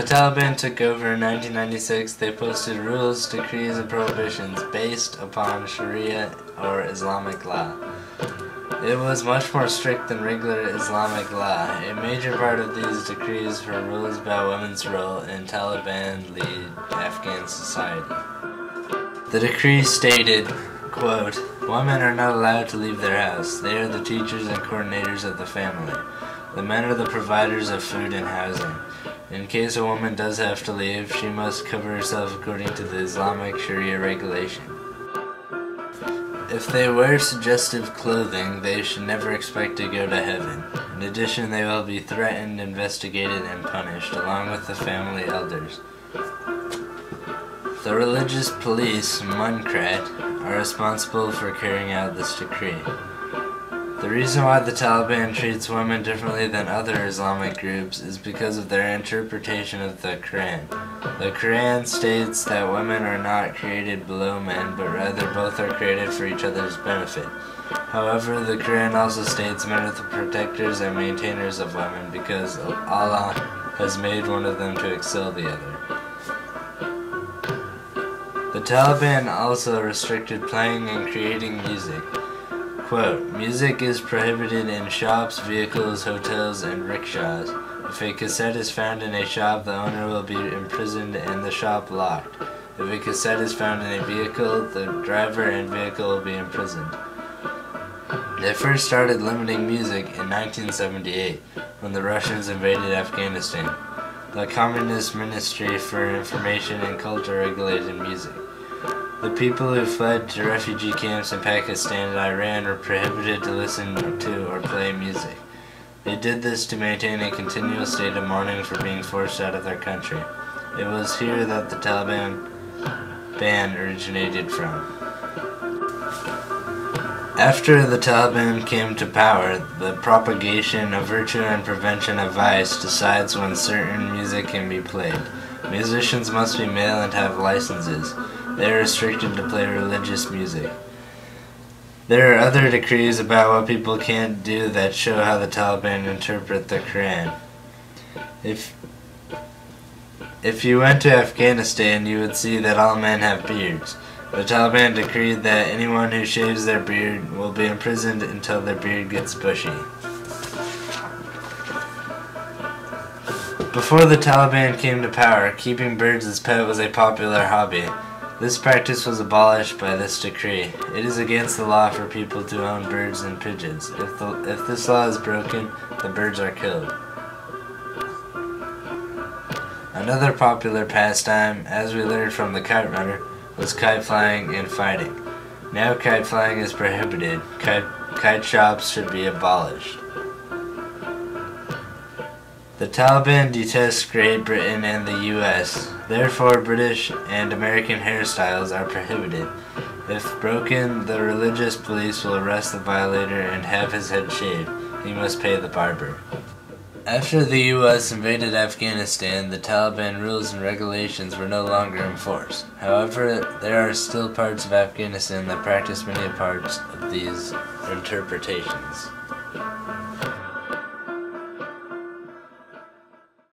Taliban took over in 1996, they posted rules, decrees, and prohibitions based upon Sharia or Islamic law. It was much more strict than regular Islamic law. A major part of these decrees were rules about women's role in Taliban-led Afghan society. The decree stated, quote, "Women are not allowed to leave their house. They are the teachers and coordinators of the family. The men are the providers of food and housing. In case a woman does have to leave, she must cover herself according to the Islamic Sharia regulation. If they wear suggestive clothing, they should never expect to go to heaven. In addition, they will be threatened, investigated, and punished, along with the family elders. The religious police, Munkrat, are responsible for carrying out this decree. The reason why the Taliban treats women differently than other Islamic groups is because of their interpretation of the Quran. The Quran states that women are not created below men, but rather both are created for each other's benefit. However, the Quran also states men are the protectors and maintainers of women because Allah has made one of them to excel the other. The Taliban also restricted playing and creating music. Quote, "Music is prohibited in shops, vehicles, hotels, and rickshaws. If a cassette is found in a shop, the owner will be imprisoned and the shop locked. If a cassette is found in a vehicle, the driver and vehicle will be imprisoned." They first started limiting music in 1978 when the Russians invaded Afghanistan. The Communist Ministry for Information and Culture regulated music. The people who fled to refugee camps in Pakistan and Iran were prohibited to listen to or play music. They did this to maintain a continual state of mourning for being forced out of their country. It was here that the Taliban ban originated from. After the Taliban came to power, the propagation of virtue and prevention of vice decides when certain music can be played. Musicians must be male and have licenses. They are restricted to play religious music. There are other decrees about what people can't do that show how the Taliban interpret the Quran. If you went to Afghanistan, you would see that all men have beards. The Taliban decreed that anyone who shaves their beard will be imprisoned until their beard gets bushy. Before the Taliban came to power, keeping birds as pet was a popular hobby. This practice was abolished by this decree. It is against the law for people to own birds and pigeons. If this law is broken, the birds are killed. Another popular pastime, as we learned from the kite runner, was kite flying and fighting. Now kite flying is prohibited. Kite shops should be abolished. The Taliban detests Great Britain and the U.S. Therefore, British and American hairstyles are prohibited. If broken, the religious police will arrest the violator and have his head shaved. He must pay the barber. After the U.S. invaded Afghanistan, the Taliban rules and regulations were no longer enforced. However, there are still parts of Afghanistan that practice many parts of these interpretations.